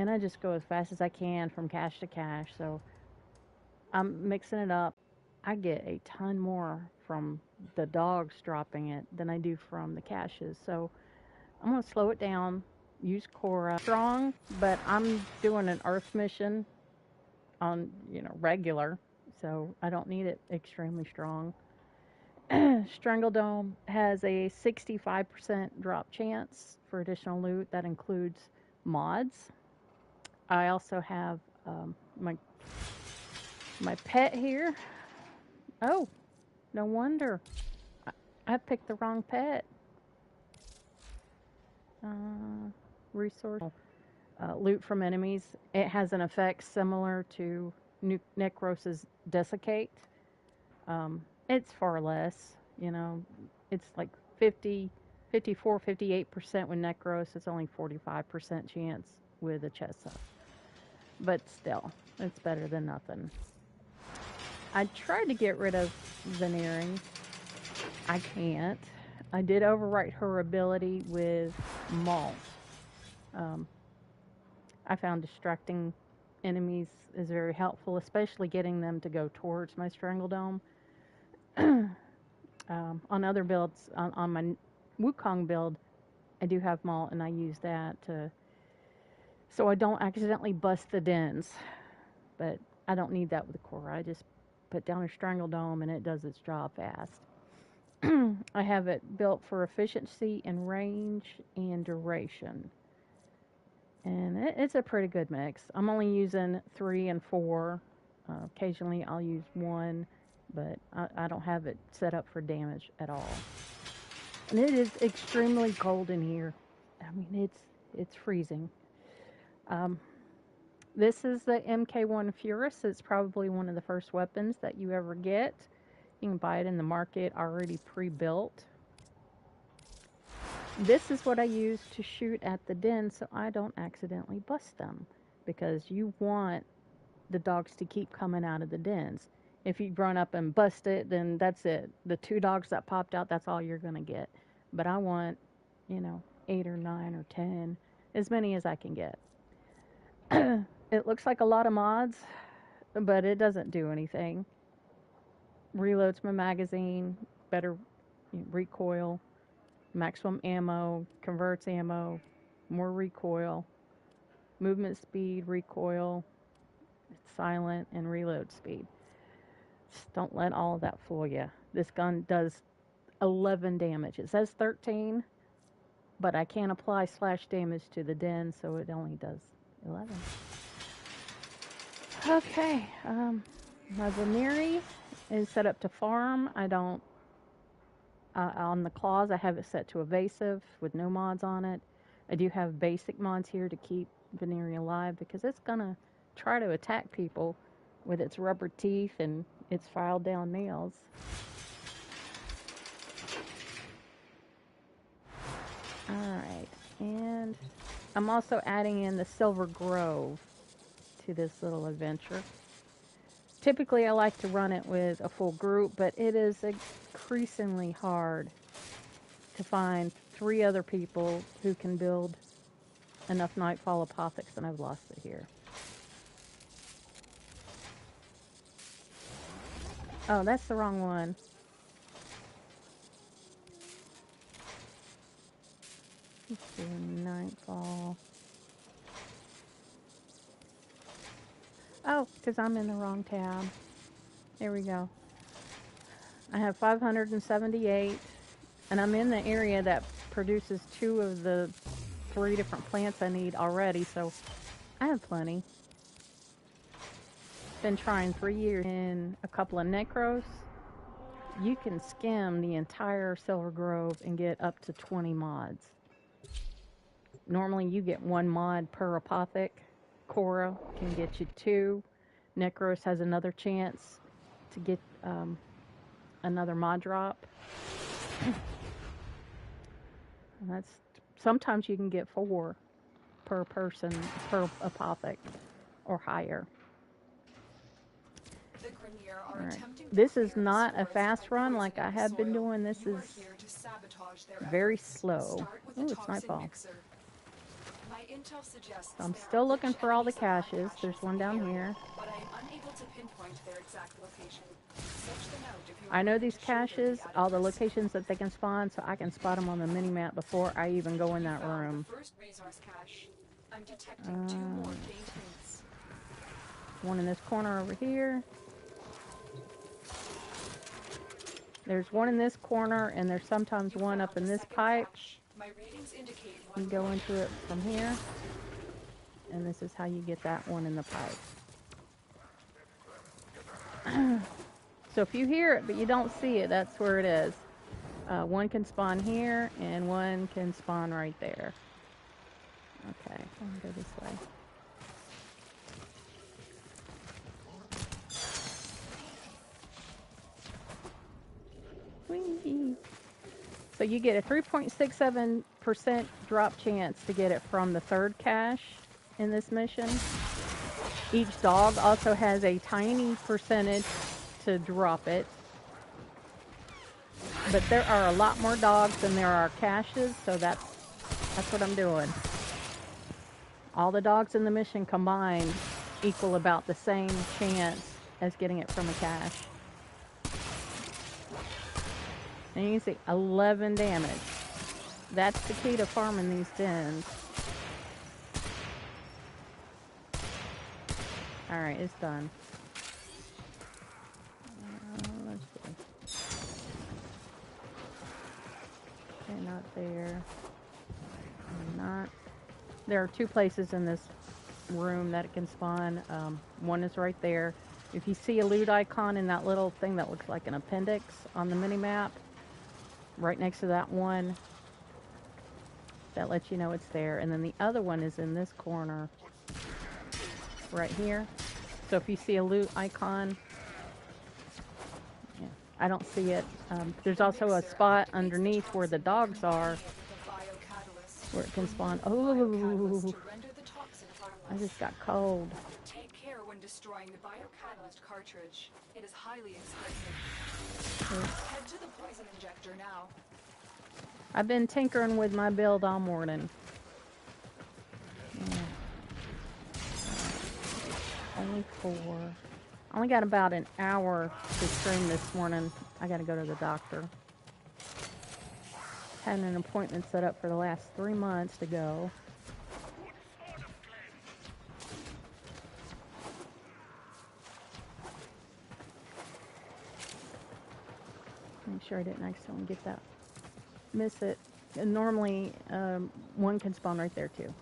and I just go as fast as I can from cache to cache. So I'm mixing it up. I get a ton more from the dogs dropping it than I do from the caches. So I'm going to slow it down, use Cora. Strong, but I'm doing an Earth mission on, regular. So I don't need it extremely strong. Strangledome has a 65% drop chance for additional loot. That includes mods. I also have my pet here. Oh, no wonder. I picked the wrong pet. Resource. Loot from enemies. It has an effect similar to Necros's Desiccate. It's far less, It's like 50, 54, 58% with Necros. It's only 45% chance with a Chesa. But still, it's better than nothing. I tried to get rid of Veneering. I can't. I did overwrite her ability with Malt. I found distracting enemies is very helpful, especially getting them to go towards my Strangledome. On other builds, on my Wukong build, I do have Malt, and I use that so I don't accidentally bust the dens. But I don't need that with the core. I just put down a Strangledome, and it does its job fast. I have it built for efficiency and range and duration. And it's a pretty good mix. I'm only using 3 and 4. Occasionally I'll use 1, but I don't have it set up for damage at all. And it is extremely cold in here. I mean, it's freezing. This is the MK1 Furus. It's probably one of the first weapons that you ever get. You can buy it in the market already pre-built. This is what I use to shoot at the den so I don't accidentally bust them, because you want the dogs to keep coming out of the dens. If you run up and bust it, then that's it. The 2 dogs that popped out, that's all you're going to get. But I want, 8 or 9 or 10, as many as I can get. It looks like a lot of mods, but it doesn't do anything. Reloads my magazine, better recoil, maximum ammo, converts ammo, more recoil, movement speed, recoil, silent, and reload speed. Just don't let all of that fool you. This gun does 11 damage. It says 13, but I can't apply slash damage to the den, so it only does 11. Okay, my Veneri is set up to farm. I don't, on the claws, I have it set to evasive with no mods on it. I do have basic mods here to keep Veneri alive, because it's gonna try to attack people with its rubber teeth and its filed down nails. Alright, and I'm also adding in the Silver Grove to this little adventure. Typically I like to run it with a full group, but it is increasingly hard to find 3 other people who can build enough Nightfall Apothecs, and I've lost it here. Oh, that's the wrong one. Let's do Nightfall. Oh, because I'm in the wrong tab. There we go. I have 578, and I'm in the area that produces 2 of the 3 different plants I need already, so I have plenty. Been trying 3 years in a couple of Necros. You can skim the entire Silver Grove and get up to 20 mods. Normally you get 1 mod per Apothec. Cora can get you 2. Necros has another chance to get another mod drop. That's sometimes you can get 4 per person per Apothec or higher. Right. This is not a fast run like I have been doing. This is very slow. Oh, it's Nightfall. intel suggests So I'm still looking for all the caches. There's one down here. But I am unable to pinpoint their exact location. Search them out if you I know these caches, all the locations that they can spawn, so I can spot them on the mini-map before I even go in that room. The first resource cache. I'm detecting 2 more faint hints. One in this corner over here. There's one in this corner, and there's sometimes one up in this pipe. My readings indicate You go into it from here, and this is how you get that one in the pipe. So if you hear it but you don't see it, that's where it is. One can spawn here, and one can spawn right there. Okay, I'm gonna go this way. Whee! So you get a 3.67% drop chance to get it from the third cache in this mission. Each dog also has a tiny percentage to drop it. But there are a lot more dogs than there are caches, so that's what I'm doing. All the dogs in the mission combined equal about the same chance as getting it from a cache. And you can see 11 damage. That's the key to farming these dens. Alright, it's done. Let's see. Okay, not there. Not. There are 2 places in this room that it can spawn. One is right there. If you see a loot icon in that little thing that looks like an appendix on the mini-map, right next to that one, that lets you know it's there. And then the other one is in this corner right here. So if you see a loot icon, yeah, I don't see it. There's also a spot underneath where the dogs are where it can spawn. Oh, I just got cold. Take care when destroying the biocatalyst cartridge. It is highly explosive. Head to the poison injector now. I've been tinkering with my build all morning. Yeah. Only 4. I only got about an hour to stream this morning. I gotta go to the doctor. Had an appointment set up for the last 3 months to go. Make sure I didn't accidentally get that. Miss it. And normally, one can spawn right there too.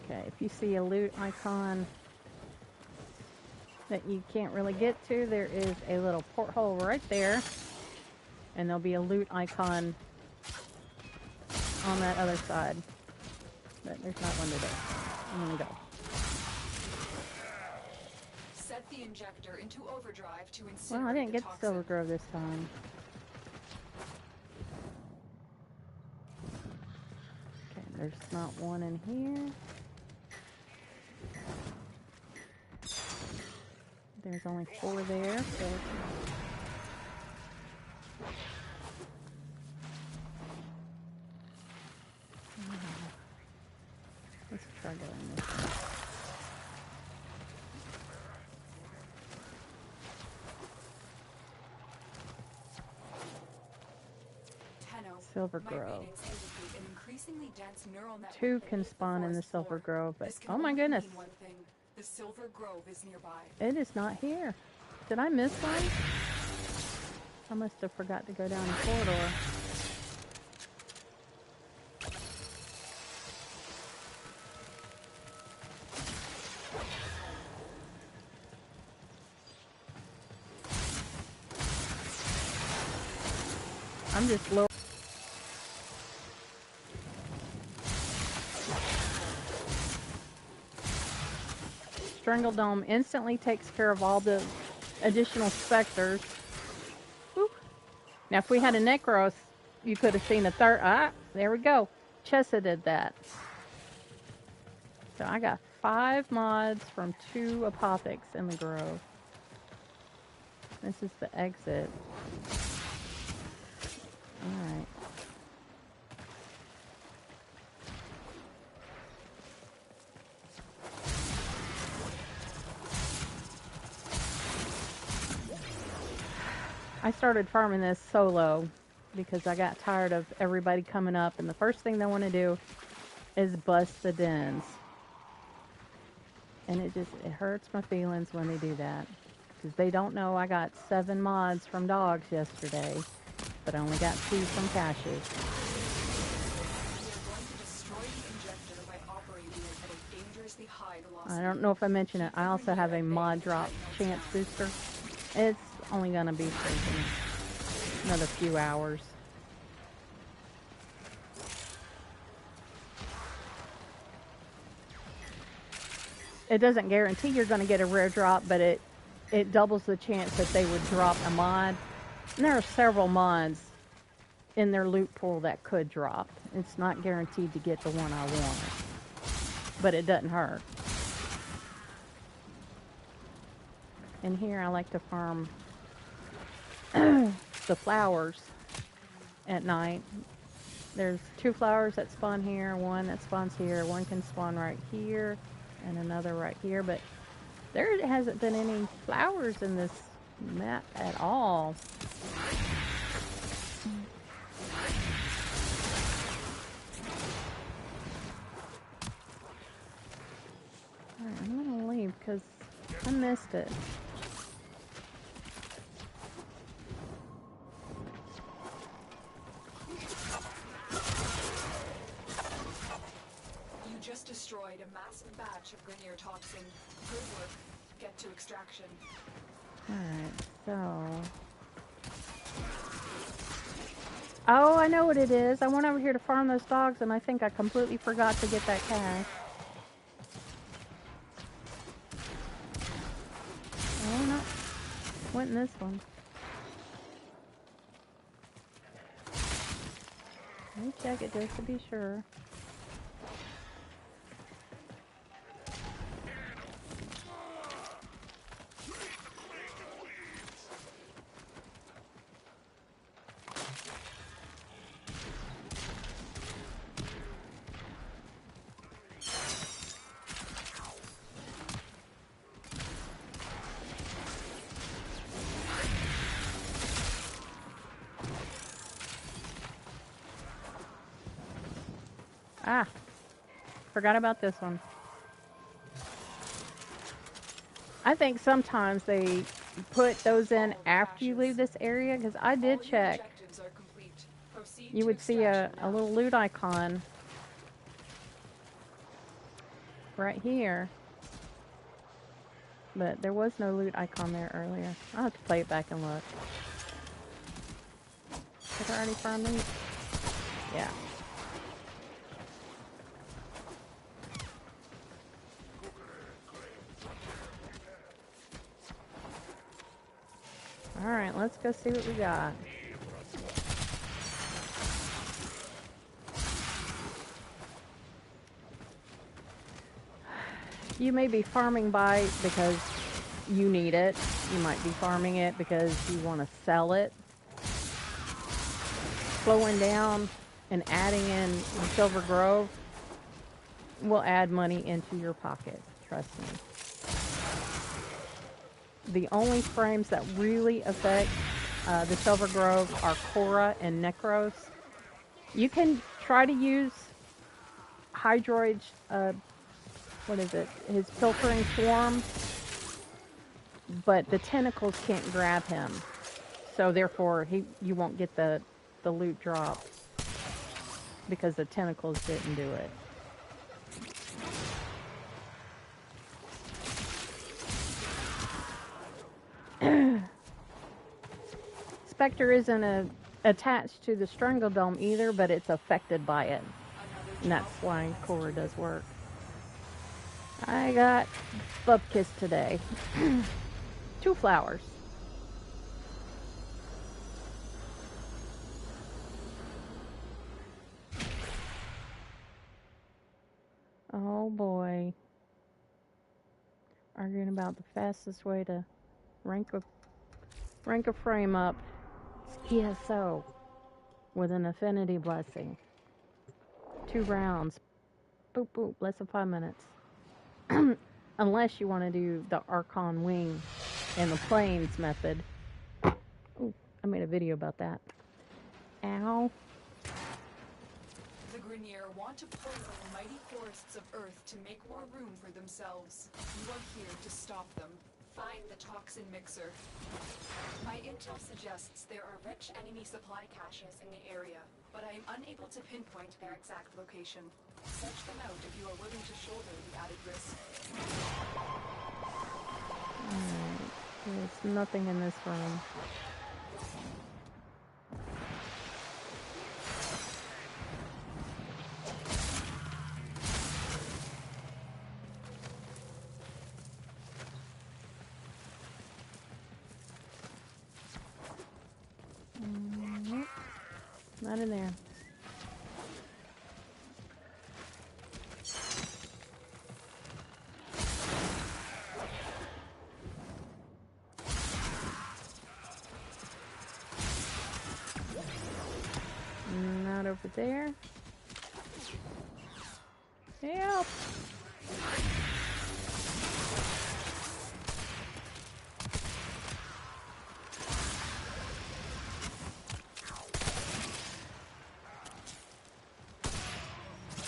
Okay, if you see a loot icon that you can't really get to, there is a little porthole right there, and there'll be a loot icon on that other side. But there's not one today. I'm gonna go. Set the injector into overdrive to incinerate. Well, I didn't get the Silver Grove this time. Okay, there's not one in here. There's only 4 there, so let's try going this way. Silver Grove. 2 can spawn in the Silver Grove, but oh my goodness. The Silver Grove is nearby. It is not here. Did I miss one? I must have forgot to go down the corridor. I'm just low. Strangle Dome instantly takes care of all the additional specters. Whew. Now, if we had a Necros, you could have seen a third. Ah, there we go. Chessa did that. So I got 5 mods from 2 apothecs in the grove. This is the exit. Alright. I started farming this solo because I got tired of everybody coming up, and the first thing they want to do is bust the dens. And it hurts my feelings when they do that. Because they don't know I got 7 mods from dogs yesterday, but I only got 2 from caches. I don't know if I mentioned it, I also have a mod drop chance booster. It's only going to be for another few hours. It doesn't guarantee you're going to get a rare drop, but it doubles the chance that they would drop a mod. And there are several mods in their loot pool that could drop. It's not guaranteed to get the one I want, but it doesn't hurt. And here I like to farm the flowers at night. There's 2 flowers that spawn here, 1 that spawns here, 1 can spawn right here, and another right here, but there hasn't been any flowers in this map at all. Alright, I'm gonna leave because I missed it. Just destroyed a massive batch of Grenier toxin. Good work. Get to extraction. Alright, so... Oh, I know what it is. I went over here to farm those dogs and I think I completely forgot to get that cash. Oh, no. Went in this one. Let me check it just to be sure. Ah, forgot about this one. I think sometimes they put those in after you leave this area, because I did check. You would see a little loot icon right here, but there was no loot icon there earlier. I'll have to play it back and look. Did I already farm these? Yeah. Alright, let's go see what we got. You may be farming by because you need it. You might be farming it because you want to sell it. Slowing down and adding in the Silver Grove will add money into your pocket. Trust me. The only frames that really affect the Silver Grove are Cora and Necros. You can try to use Hydroid's, what is it, his filtering swarm, but the tentacles can't grab him. So therefore, you won't get the loot drop because the tentacles didn't do it. Spectre isn't attached to the Strangle Dome either, but it's affected by it. And that's why Cora does work. I got Bupkis today. 2 flowers. Oh boy. Arguing about the fastest way to rank a frame up. It's ESO with an affinity blessing. 2 rounds. Boop boop. Less than 5 minutes. Unless you want to do the Archon wing and the planes method. Ooh, I made a video about that. Ow. The Grenier want to poison the mighty forests of Earth to make more room for themselves. You are here to stop them. Find the toxin mixer. My intel suggests there are rich enemy supply caches in the area, but I am unable to pinpoint their exact location. Search them out if you are willing to shoulder the added risk. Alright. There's nothing in this room. Nope. Not in there. Not over there. Help!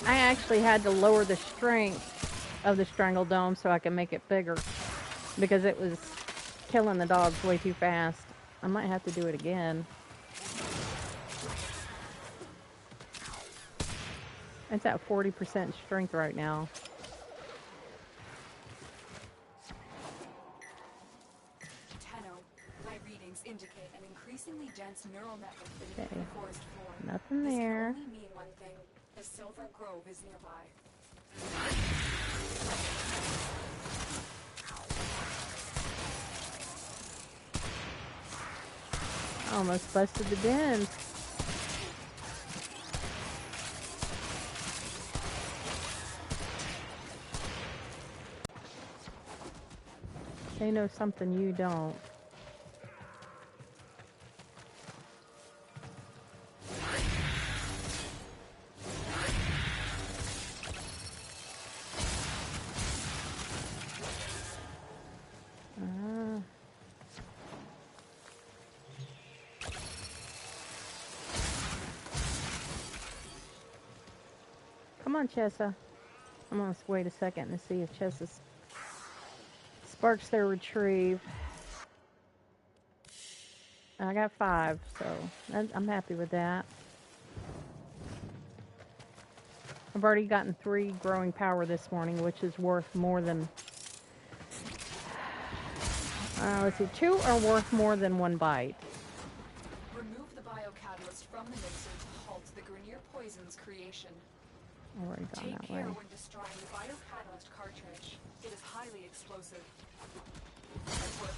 I actually had to lower the strength of the strangle dome so I can make it bigger because it was killing the dogs way too fast. I might have to do it again. It's at 40% strength right now. Tenno, my readings indicate an increasingly dense neural network beneath the forest floor. Nothing This there. can only mean one thing. The Silver Grove is nearby. Almost busted the den. They know something you don't. Come on, Chessa. I'm gonna wait a second to see if Chessa sparks their retrieve. I got 5, so I'm happy with that. I've already gotten 3 growing power this morning, which is worth more than... let's see, 2 are worth more than 1 bite. Remove the biocatalyst from the mixer to halt the Grenier poison's creation. I've already gone Take that care way. when destroying the biocatalyst cartridge. It is highly explosive. Good work.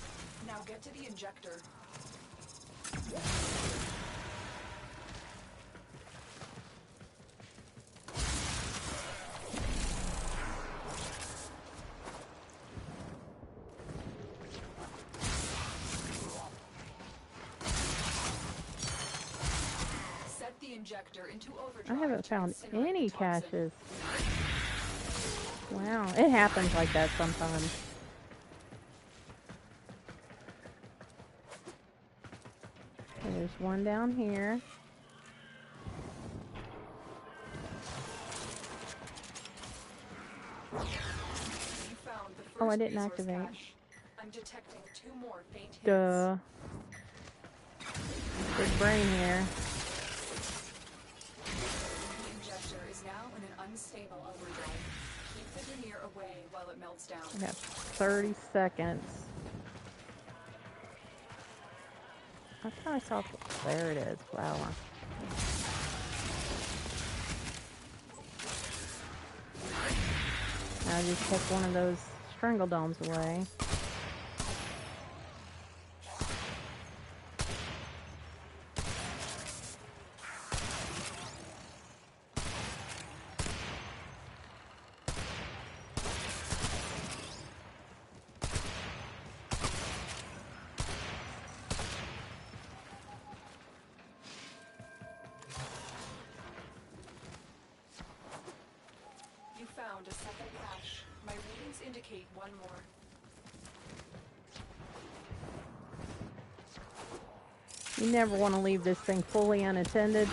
Now get to the injector. Set the injector into overdrive. I haven't found to incinerate any the toxin. caches. Wow, it happens like that sometimes. There's one down here. You found the first Oh, I didn't resource activate. cache. I'm detecting 2 more faint hits. Duh. Big brain here. The injector is now in an unstable overdrive. Keep the Grenier away while it melts down. I got 30 seconds. I thought I saw... There it is. Flower. Now just take one of those strangle domes away. found a second cache. My readings indicate one more. You never want to leave this thing fully unattended,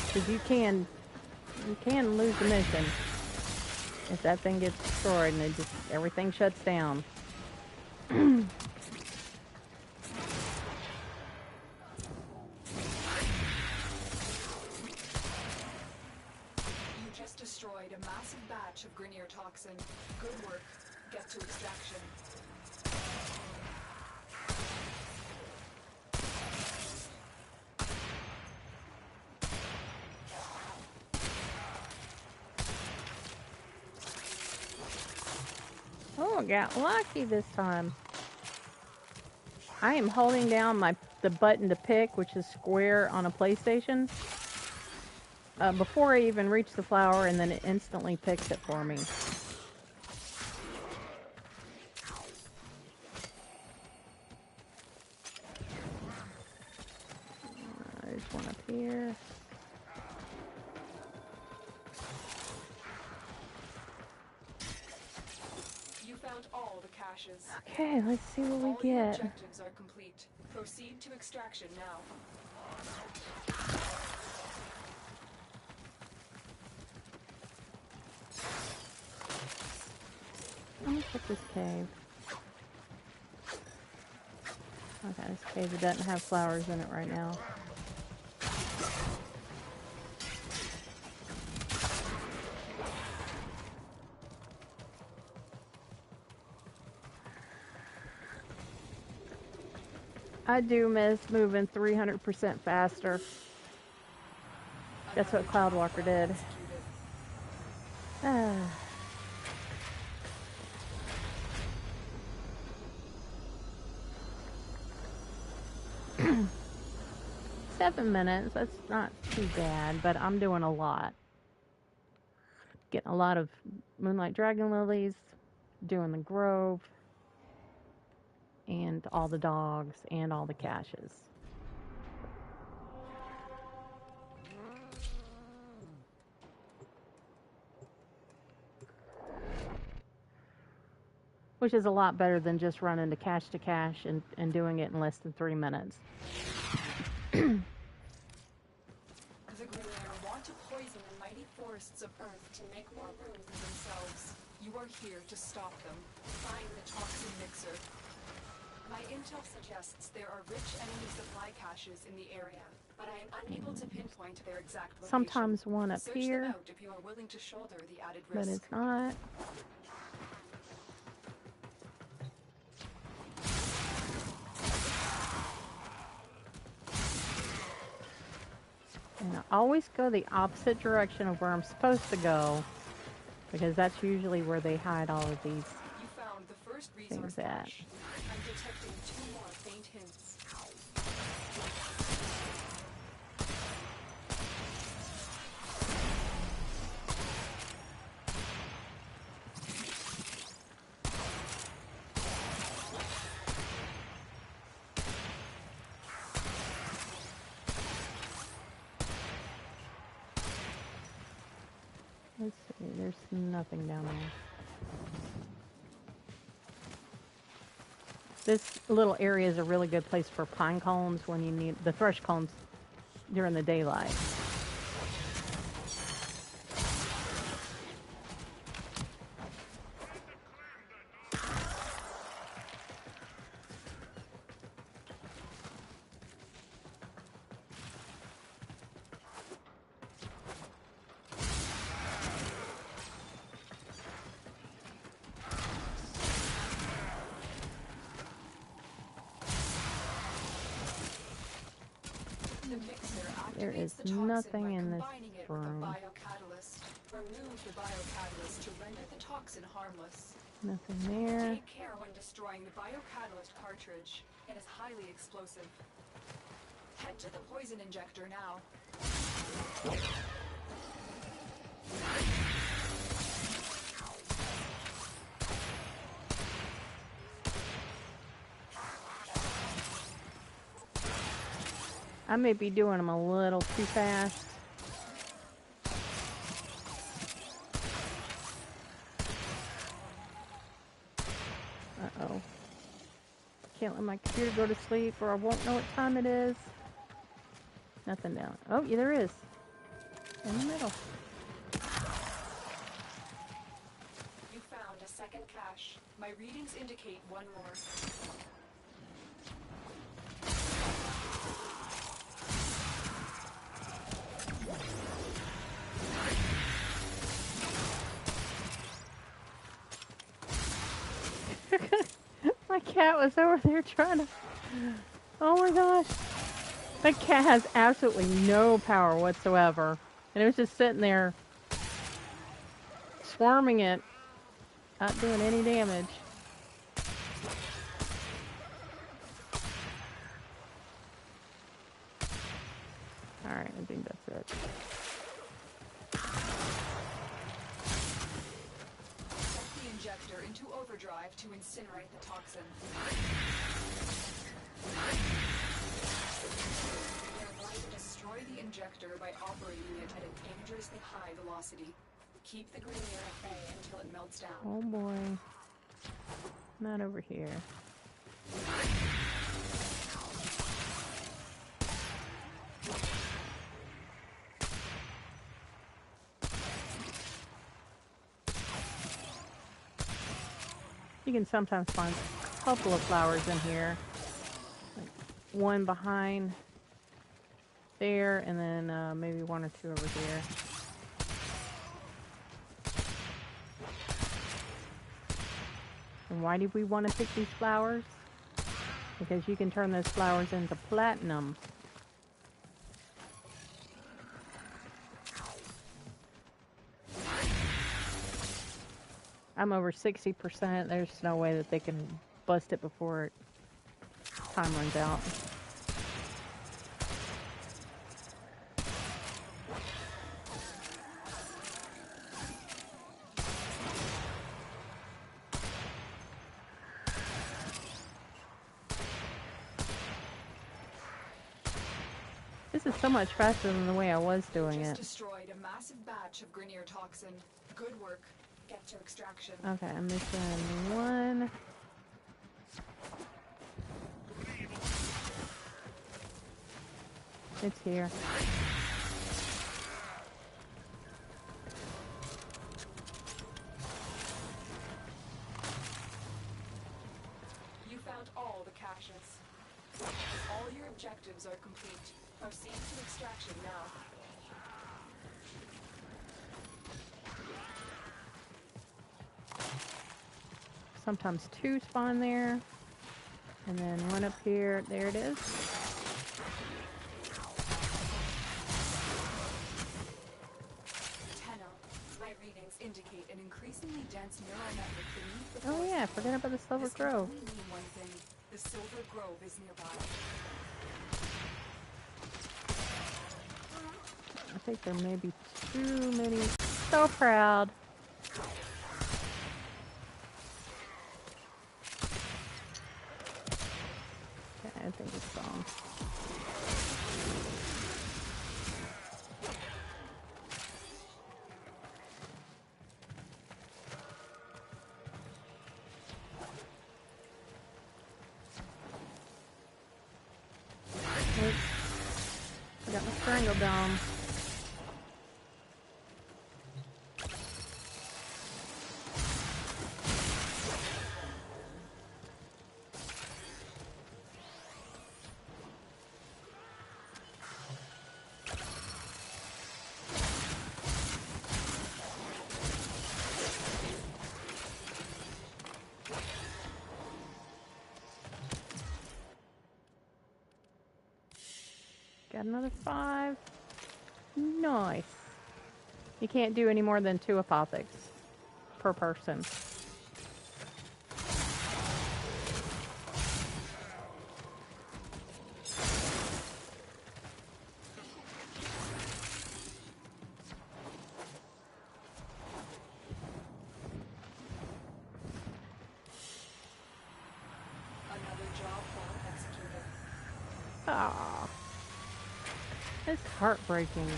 because you can lose the mission if that thing gets destroyed and everything shuts down. You just destroyed a massive batch of Grineer toxin. Good work. Get to extraction. Oh, I got lucky this time. I am holding down the button to pick, which is square on a PlayStation, before I even reach the flower, and then it instantly picks it for me. There's one up here. All the caches. Okay, let's see what we get. All the objectives are complete. Proceed to extraction now. Let me check this cave. Okay, this cave, it doesn't have flowers in it right now. I do miss moving 300% faster. That's what Cloudwalker did. Ah. 7 minutes, that's not too bad, but I'm doing a lot. Getting a lot of Moonlight Dragon Lilies, doing the Grove, and all the dogs, and all the caches. Which is a lot better than just running to cache and doing it in less than 3 minutes. The Grineer want to poison the mighty forests of Earth to make more room for themselves. You are here to stop them. Find the toxin mixer. My intel suggests there are rich enemy supply caches in the area, but I am unable to pinpoint their exact location. Sometimes one up Search here, them out if you are willing to shoulder the added risk. but it's not. And I always go the opposite direction of where I'm supposed to go, because that's usually where they hide all of these You found the first resource things at. cache. I'm detecting 2 more faint hints. Let's see, there's nothing down there. This little area is a really good place for pine cones when you need the thrush cones during the daylight. There is nothing in this room. Remove the biocatalyst to render the toxin harmless. Nothing there. Take care when destroying the biocatalyst cartridge. It is highly explosive. Head to the poison injector now. I may be doing them a little too fast. can't let my computer go to sleep or I won't know what time it is. Nothing down. Oh, yeah, there is. In the middle. You found a second cache. My readings indicate one more. My cat was over there trying to... Oh my gosh. That cat has absolutely no power whatsoever. And it was just sitting there swarming it, not doing any damage. Alright, I think that's it. Set the injector into overdrive to incinerate the toxin. We're going to destroy the injector by operating it at a dangerously high velocity. Keep the green air at bay until it melts down. Oh boy. Not over here. You can sometimes find a couple of flowers in here. Like one behind there, and then maybe one or two over here. And why do we want to pick these flowers? Because you can turn those flowers into platinum. I'm over 60%. There's no way that they can bust it before time runs out. This is so much faster than the way I was doing Just it. destroyed a massive batch of Grineer toxin. Good work. Get to extraction. Okay, I'm missing one. It's here. You found all the caches. All your objectives are complete. Proceed to extraction now. Sometimes two spawn there. And then one up here. There it is. My readings indicate an increasingly dense neural network beneath the Oh forest. yeah, I forgot about the Silver This can Grove. only mean one thing. The Silver Grove is nearby. I think there may be too many. So proud. Okay, I think it's gone. Oops. I got my strangle dome. Got another 5. Nice. You can't do any more than 2 apothics per person. Another job well executed. Ah, it's heartbreaking.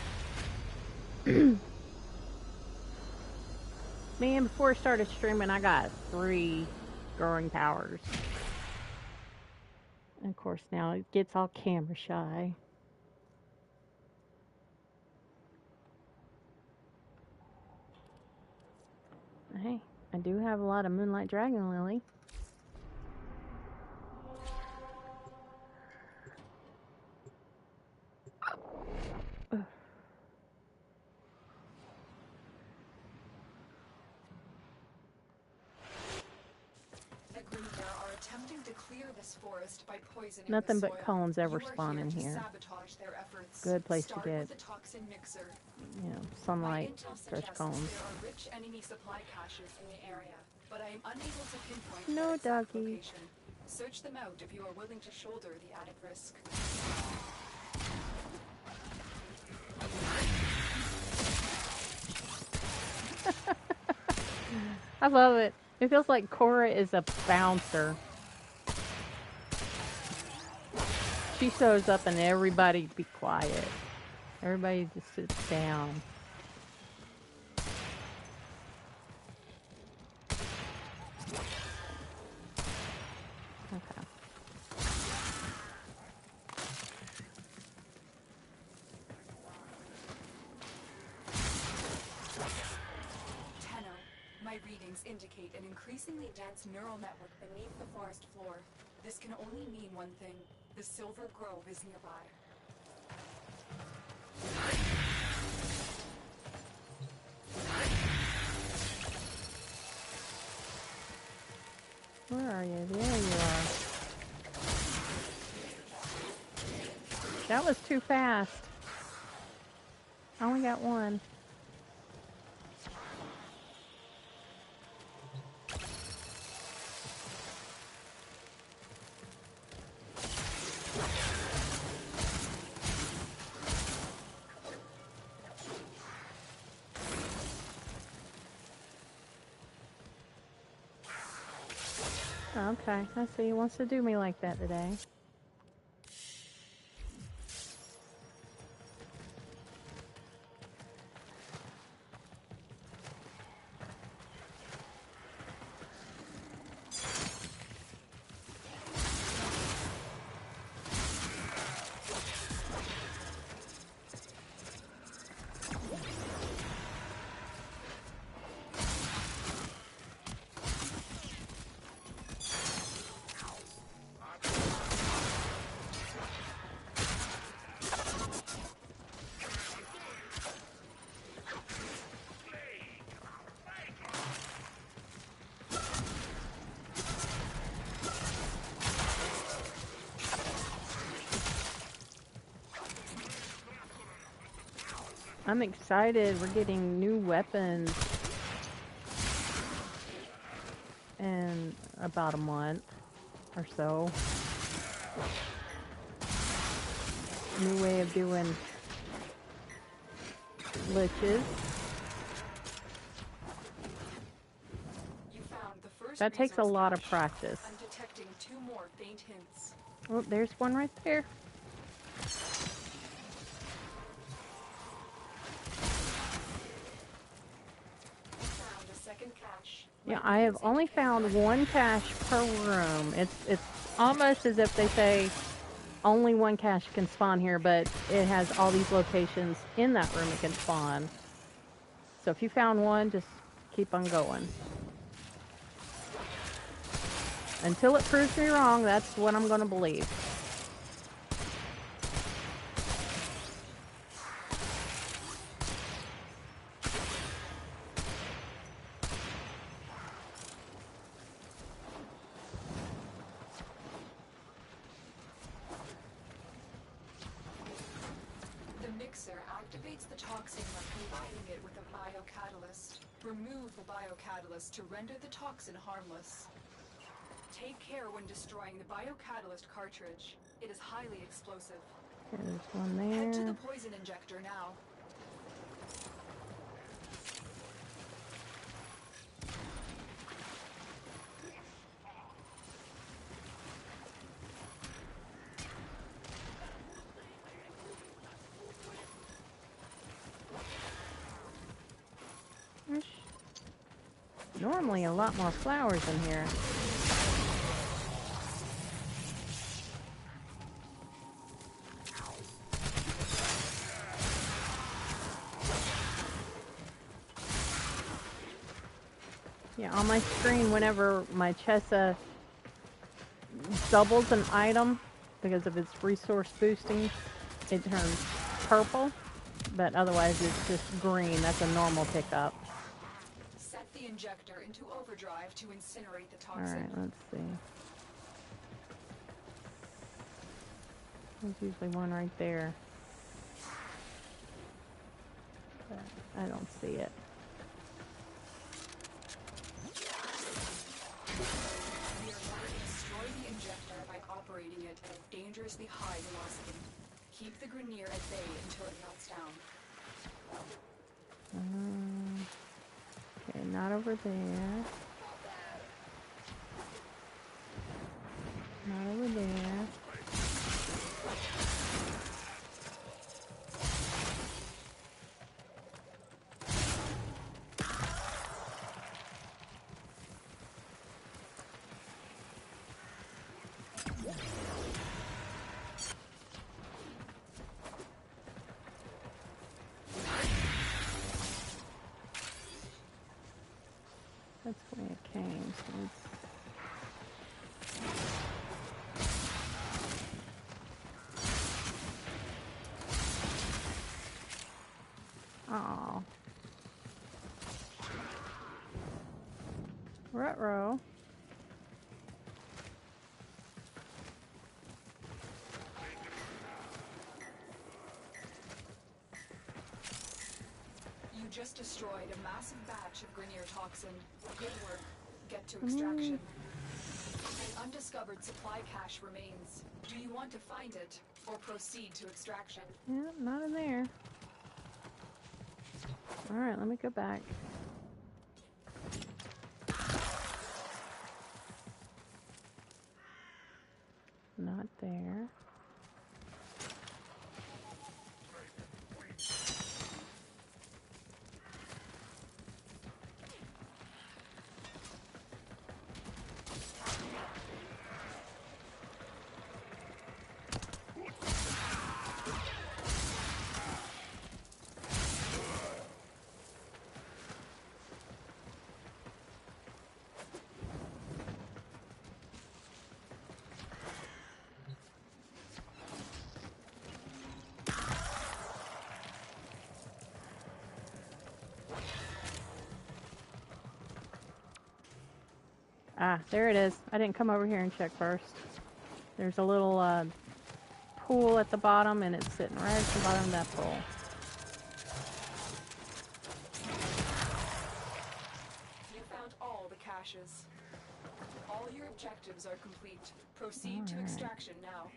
Man, before I started streaming, I got 3 growing powers. of course, now it gets all camera shy. Hey, I do have a lot of Moonlight Dragon Lily. Attempting to clear this forest by poisoning Nothing the but soil. cones ever You are spawn here in to here. sabotage their efforts. Good place to Start get, with the toxin mixer. you know, My sunlight, intel fresh suggests cones. there are rich enemy supply caches in the area, but I am unable to pinpoint No, their exact doggy. location. Search them out if you are willing to shoulder the added risk. I love it. It feels like Cora is a bouncer. She shows up and everybody be quiet. Everybody just sits down. Okay. My readings indicate an increasingly dense neural network beneath the forest floor. This can only mean one thing. The Silver Grove is nearby. Where are you? There you are. That was too fast. I only got one. Okay, I see. He wants to do me like that today. I'm excited. We're getting new weapons in about a month or so. New way of doing liches. You found the first That takes a lot of cache. practice. I'm detecting 2 more faint hints. Oh, there's one right there. Found a second cache. Yeah, I have only found one cache per room. It's almost as if they say only one cache can spawn here, but it has all these locations in that room it can spawn. So if you found one, just keep on going. Until it proves me wrong, that's what I'm going to believe. The mixer activates the toxin by combining it with a biocatalyst. Remove the biocatalyst to render the toxin harmless. Take care when destroying the biocatalyst cartridge. It is highly explosive. There's one Head to the there. poison injector now. There's normally a lot more flowers in here. Yeah, on my screen, whenever my Chessa doubles an item because of its resource boosting, it turns purple, but otherwise it's just green. That's a normal pickup. Set the injector into overdrive to incinerate the toxin. Alright, let's see. There's usually one right there. But I don't see it. We are going to destroy the injector by operating it at a dangerously high velocity. Keep the Grenier at bay until it melts down. Okay, not over there. Not over there. That's where it came. So oh, ruh-roh. You just destroyed a massive batch of Grenier toxin. Good work. Get to extraction. An undiscovered supply cache remains. Do you want to find it, or proceed to extraction? Yeah, not in there. Alright, let me go back. Not there. Ah, there it is. I didn't come over here and check first. There's a little pool at the bottom, and it's sitting right at the bottom of that pool. You found all the caches. All your objectives are complete. Proceed to extraction now.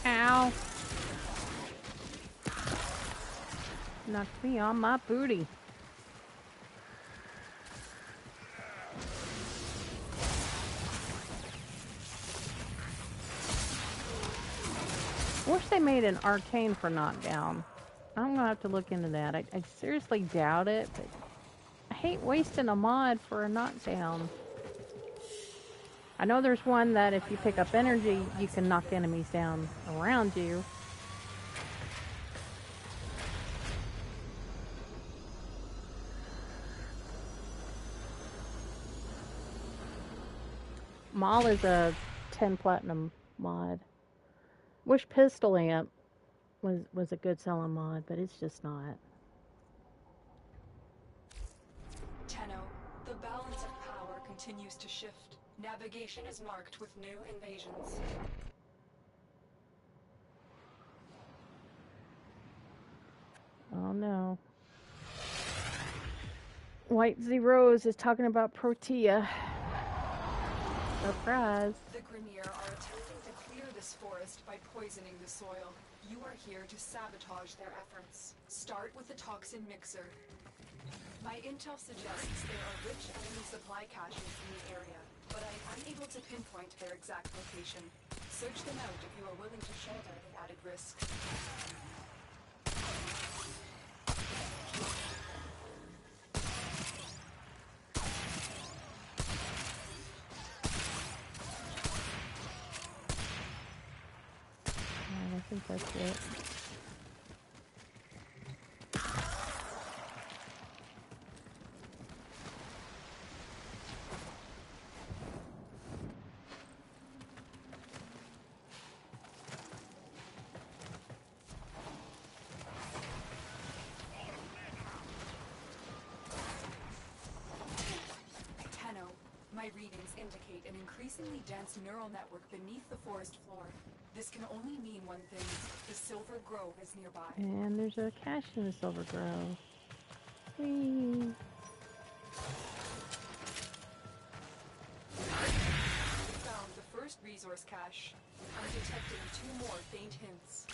Ow! Knocked me on my booty. Wish they made an arcane for knockdown. I'm gonna have to look into that. I seriously doubt it, but I hate wasting a mod for a knockdown. I know there's one that if you pick up energy, you can knock enemies down around you. Maul is a 10 platinum mod. Wish Pistol Amp was a good selling mod, but it's just not. Tenno, the balance of power continues to shift. Navigation is marked with new invasions. Oh no. White Zeros is talking about Protea. Surprise. The Grenier are attempting to clear this forest by poisoning the soil. You are here to sabotage their efforts. Start with the toxin mixer. My intel suggests there are rich enemy supply caches in the area, but I'm unable to pinpoint their exact location. Search them out if you are willing to shoulder the added risk. I think that's it. My readings indicate an increasingly dense neural network beneath the forest floor. This can only mean one thing. The Silver Grove is nearby. And there's a cache in the Silver Grove. Whee! We found the first resource cache. I'm detecting 2 more faint hints.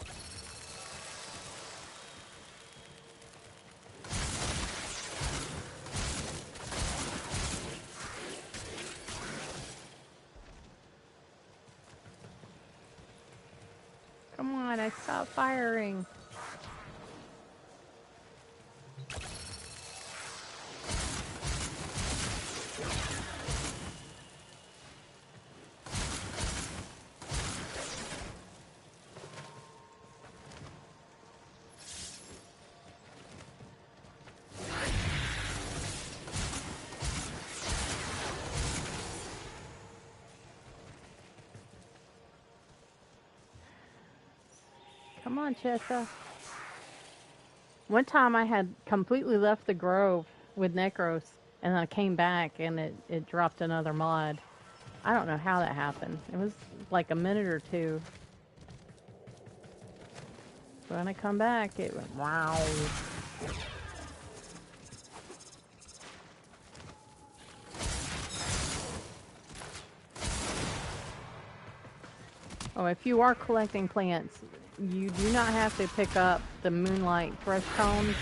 Come on, I stopped firing. Come on, Chessa. One time I had completely left the grove with Necros, and I came back and it dropped another mod. I don't know how that happened. It was like a minute or two. But when I come back, it went wow. Oh, if you are collecting plants, you do not have to pick up the Moonlight Fresh Cones.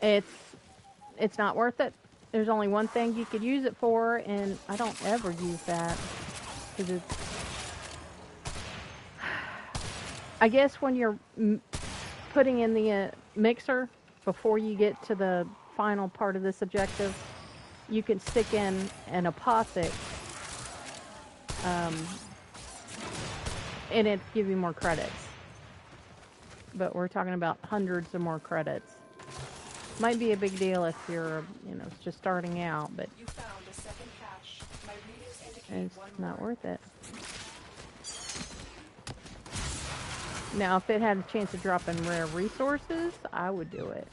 It's not worth it. There's only one thing you could use it for, and I don't ever use that. Because it's... I guess when you're putting in the mixer, before you get to the final part of this objective, you can stick in an apothic, and it give you more credits. But we're talking about hundreds of more credits. Might be a big deal if you're, just starting out, but You found a second cache. My readings indicate it's one not more. worth it. Now, if it had a chance of dropping rare resources, I would do it.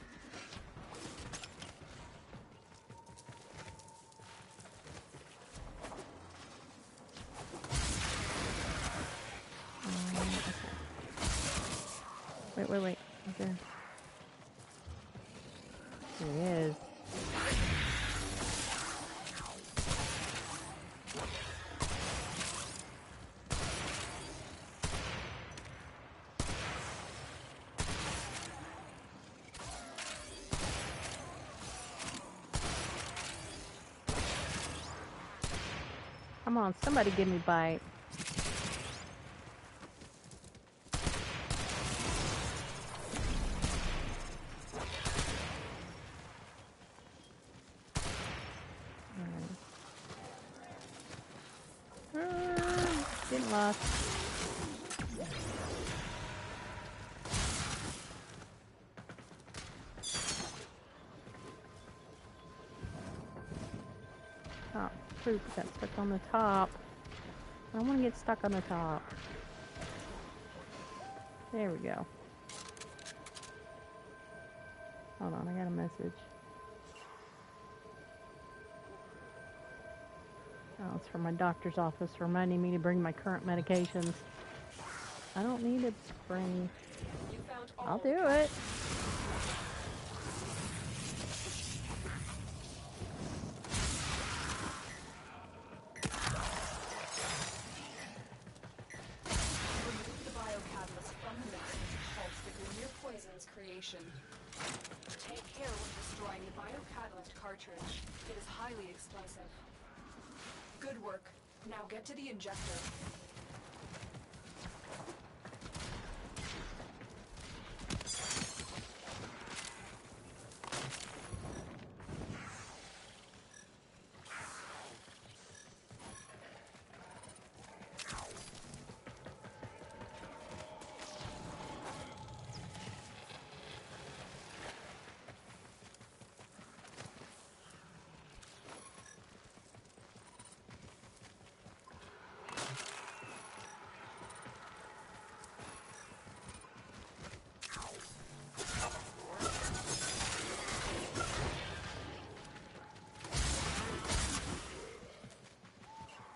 Okay. Wait. Okay. There he is. Come on, somebody give me bite. Getting lost. Oh, poop got stuck on the top. I don't want to get stuck on the top. There we go. Hold on, I got a message. Oh, it's from my doctor's office reminding me to bring my current medications. I don't need a spring. You found all I'll do it. Remove the biocatalyst from the mixer to halt the Grineer poison's creation. Take care when destroying the biocatalyst. cartridge. It is highly explosive. Good work. Now get to the injector.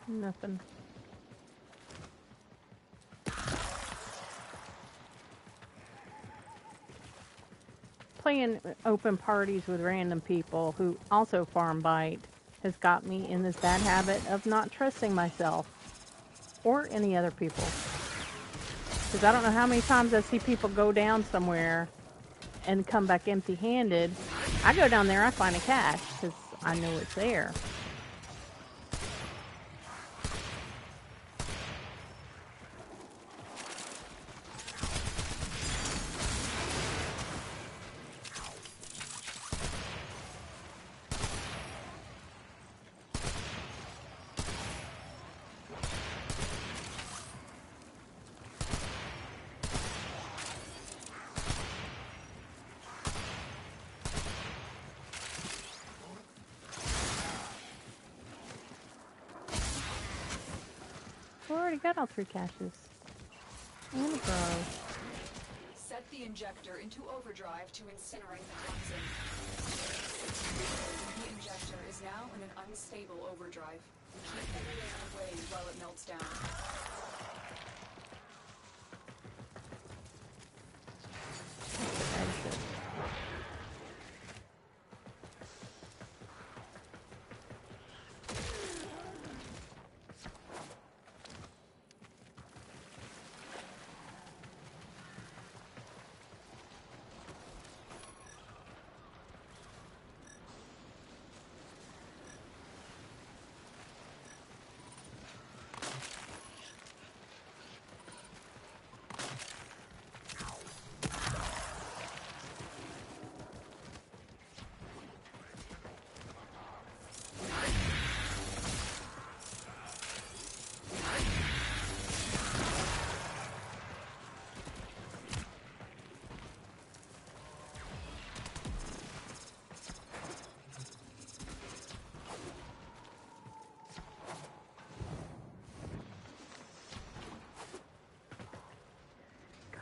Nothing. Playing open parties with random people who also farm bite has got me in this bad habit of not trusting myself or any other people. Because I don't know how many times I see people go down somewhere and come back empty-handed. I go down there, I find a cache because I know it's there. We already got all 3 caches. And a bro. Set the injector into overdrive to incinerate the toxin. The injector is now in an unstable overdrive. Keep the away while it melts down. Exit.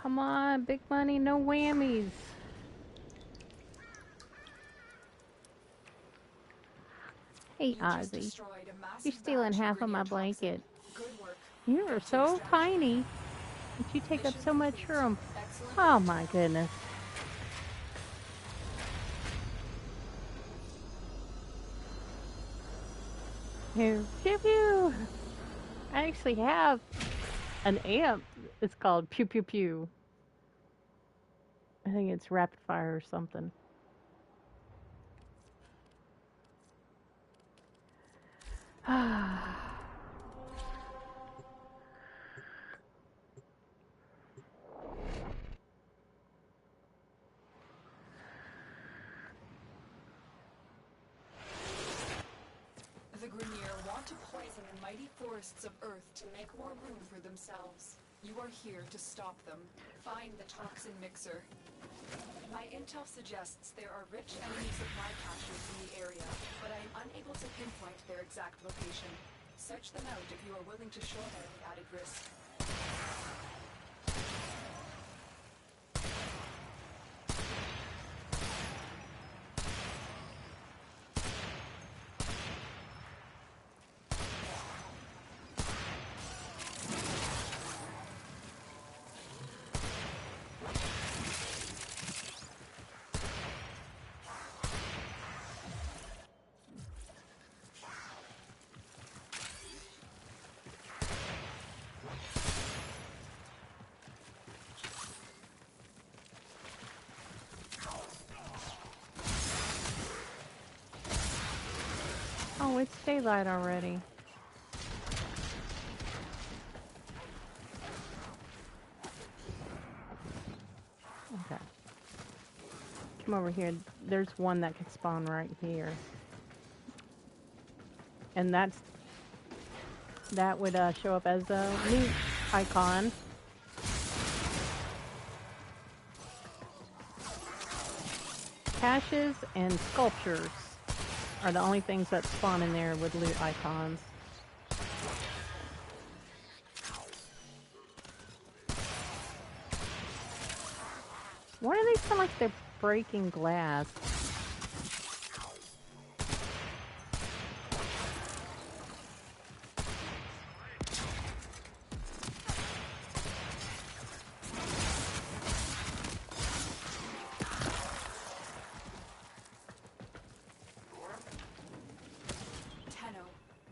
Come on, big money, no whammies. Hey, Ozzy. You're stealing half of my blanket. You are so tiny, but you take up so much room. Oh my goodness. Pew, pew, pew. I actually have an amp. It's called Pew Pew Pew. I think it's rapid fire or something. The Grenier want to poison the mighty forests of Earth to make more room for themselves. You are here to stop them. Find the toxin mixer. My intel suggests there are rich enemy supply caches in the area, but I am unable to pinpoint their exact location. Search them out if you are willing to shoulder the added risk. Oh, it's daylight already. Okay. Come over here. There's one that could spawn right here. And that would show up as a loot icon. Caches and sculptures are the only things that spawn in there with loot icons. Why do they sound like they're breaking glass?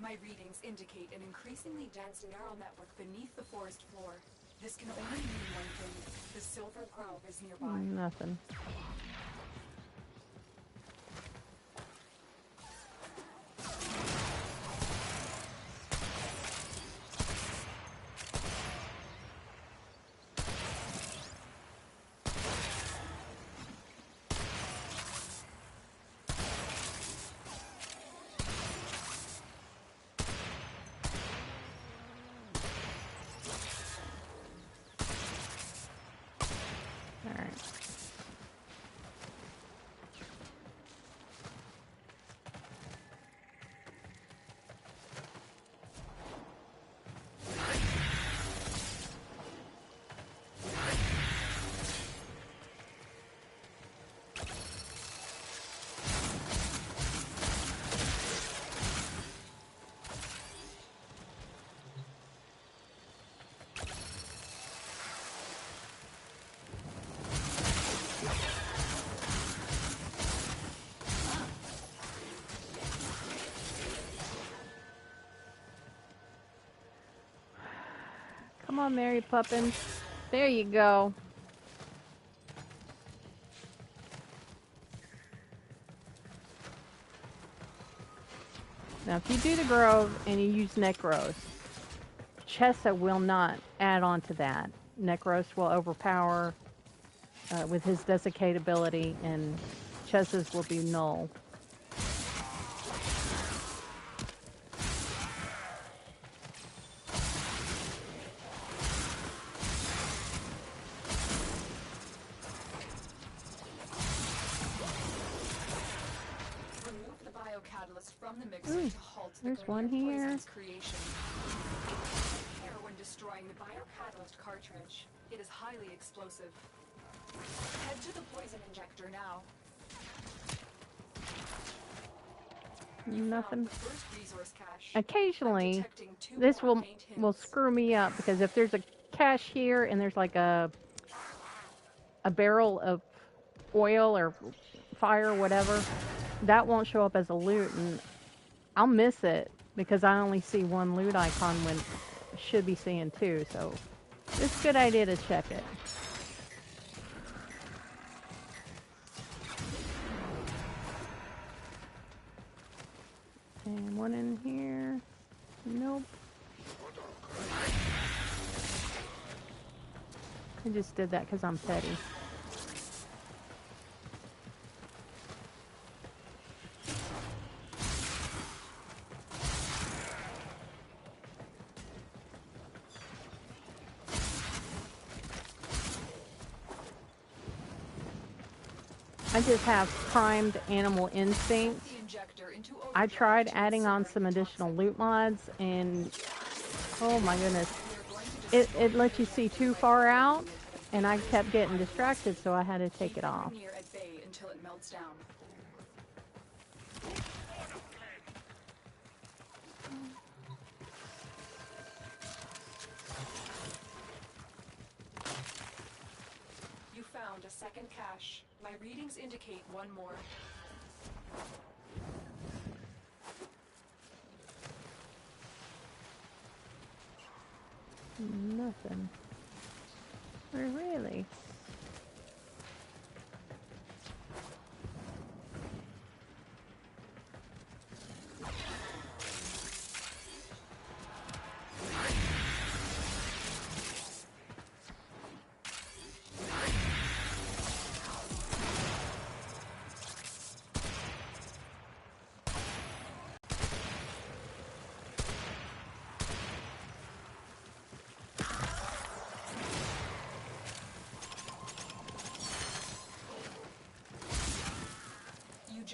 My readings indicate an increasingly dense neural network beneath the forest floor. This can only mean one thing. The Silver Grove is nearby. Nothing. Come on, Mary Poppins. There you go. Now, if you do the Grove and you use Necros, Chessa will not add on to that. Necros will overpower with his Desiccate ability, and Chessa's will be null. From the mixer to halt the there's one here. Creation. Here when destroying the biocatalyst cartridge. It is highly explosive. Head to the poison injector now. Nothing. First resource cache. Occasionally, this will screw me up because if there's a cache here and there's like a barrel of oil or fire or whatever, that won't show up as a loot, and I'll miss it because I only see one loot icon when I should be seeing two. So it's a good idea to check it. And one in here. Nope. I just did that because I'm petty. I just have primed animal instinct. I tried adding on some additional loot mods, and oh my goodness, it lets you see too far out, and I kept getting distracted, so I had to take it off. You found a second cache. My readings indicate one more. Nothing. Or really?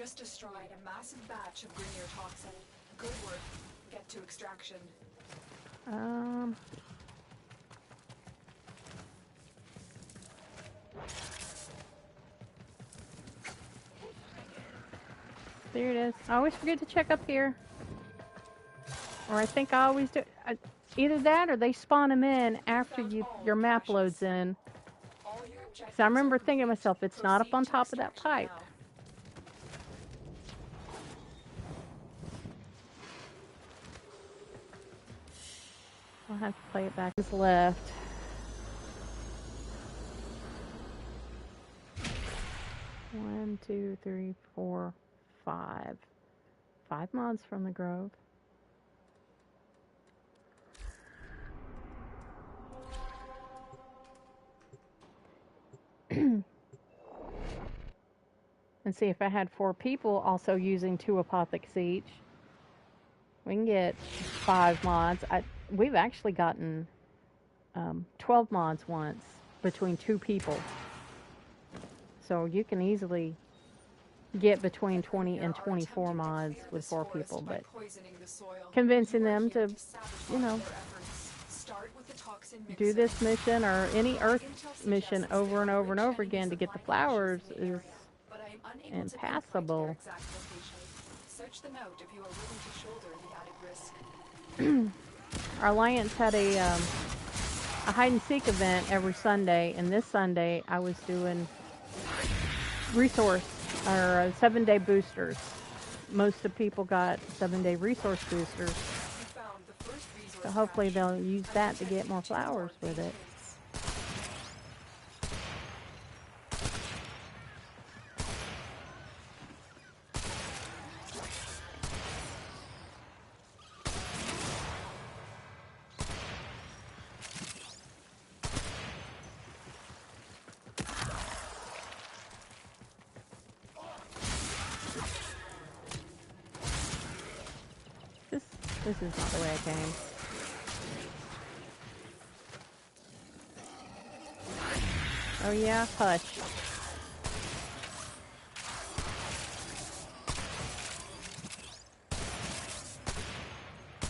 just destroyed a massive batch of Grineer toxin. Good work. Get to extraction. There it is. I always forget to check up here. Or I think I always do. Either that or they spawn them in after your map loads in. Because I remember thinking to myself, it's not up on top of that pipe. I'll have to play it back. What's left? 1, 2, 3, 4, 5. 5 mods from the Grove. And see, if I had 4 people also using 2 apothecs each, we can get 5 mods. We've actually gotten 12 mods once between 2 people. So you can easily get between 20 and 24 mods with 4 people, but convincing them to, you know, do this mission or any Earth mission over and over and over again to get the flowers is impassable. Search them out if you are willing to shoulder the added risk. Our Alliance had a hide and seek event every Sunday, and this Sunday I was doing resource or 7-day boosters. Most of the people got 7-day resource boosters. So hopefully they'll use that to get more flowers with it. This is not the way I came. Oh yeah, hush.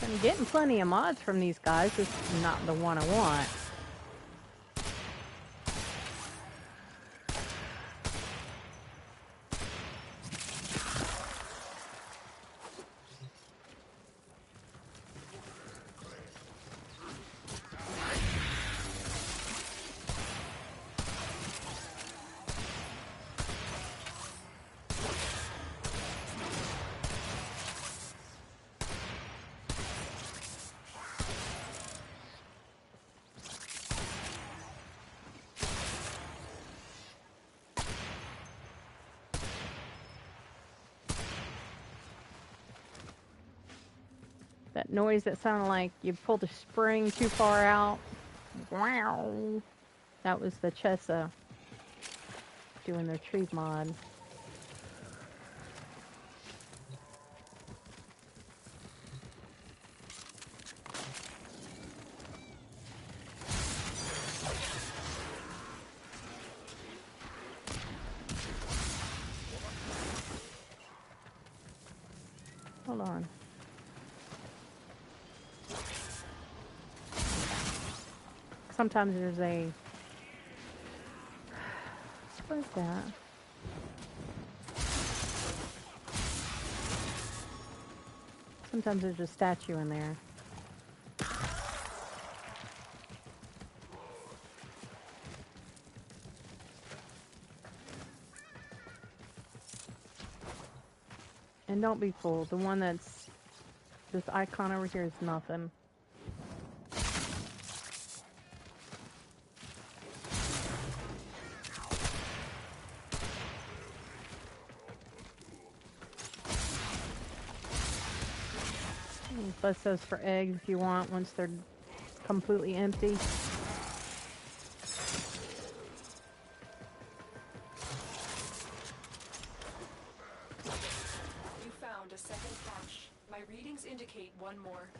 I'm getting plenty of mods from these guys, just not the one I want. That noise that sounded like you pulled a spring too far out. Wow. That was the Chessa doing their tree mod. Hold on. Sometimes there's a... What is that? Sometimes there's a statue in there. And don't be fooled. The one that's... This icon over here is nothing. Bust those for eggs if you want once they're completely empty. You found a second cache. My readings indicate one more.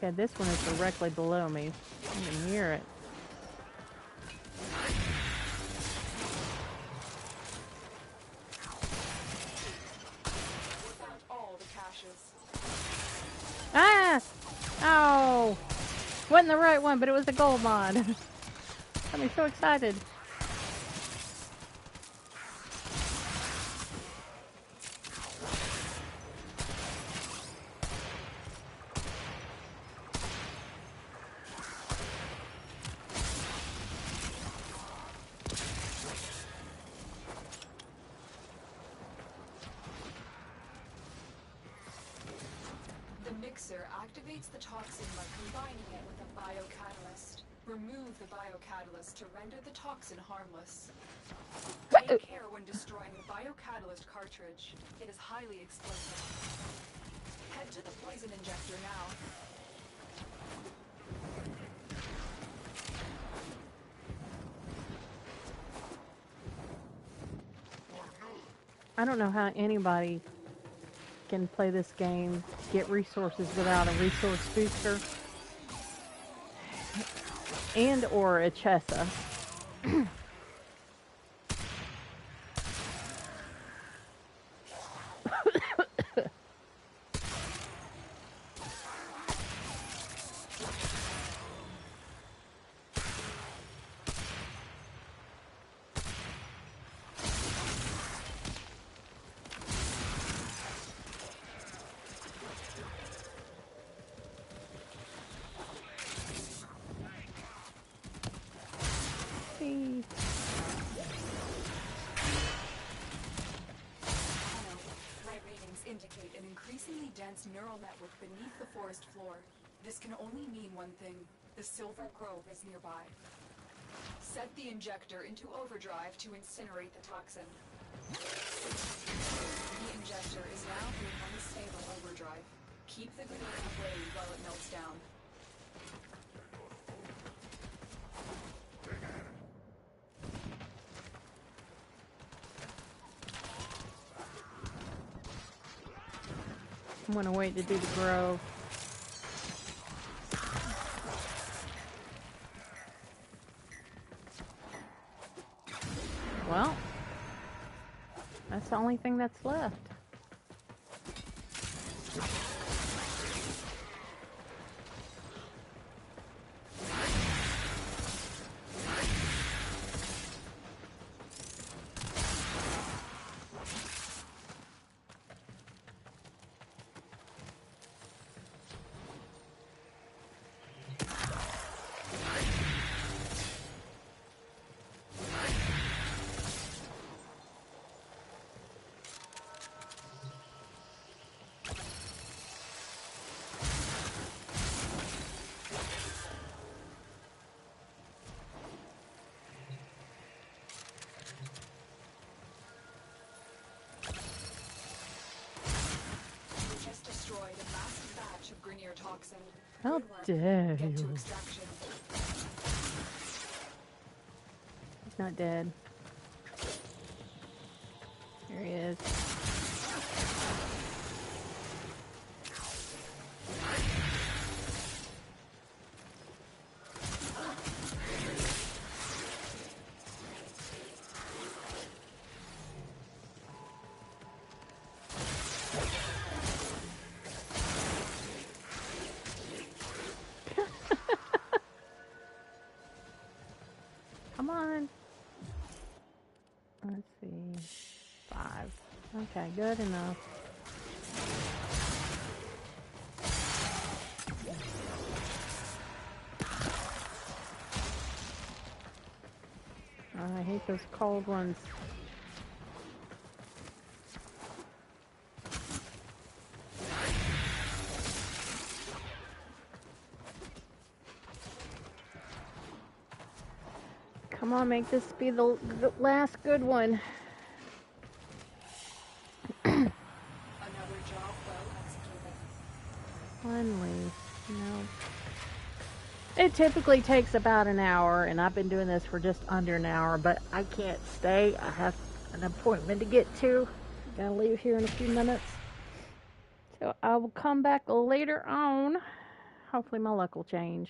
Okay, this one is directly below me. I can hear it. Found all the caches. Ah! Oh! Wasn't the right one, but it was the gold mod. Got me so excited. The mixer activates the toxin by combining it with a biocatalyst. Remove the biocatalyst to render the toxin harmless. Take care when destroying the biocatalyst cartridge. It is highly explosive. Head to the poison injector now. I don't know how anybody can play this game, get resources without a resource booster and or a Chessa. Indicate an increasingly dense neural network beneath the forest floor. This can only mean one thing. The Silver Grove is nearby. Set the injector into overdrive to incinerate the toxin. The injector is now in unstable overdrive. Keep the grenade away while it melts down. I'm gonna wait to do the grove. Well, that's the only thing that's left. Toxin. How dare Get to you? extraction. He's not dead. There he is. Come on. Let's see. 5. Okay, good enough. Oh, I hate those cold ones. Come on, make this be the last good one. Another job well executed. Finally, you know. It typically takes about an hour, and I've been doing this for just under an hour, but I can't stay. I have an appointment to get to. Gotta leave here in a few minutes. So I will come back later on. Hopefully my luck will change.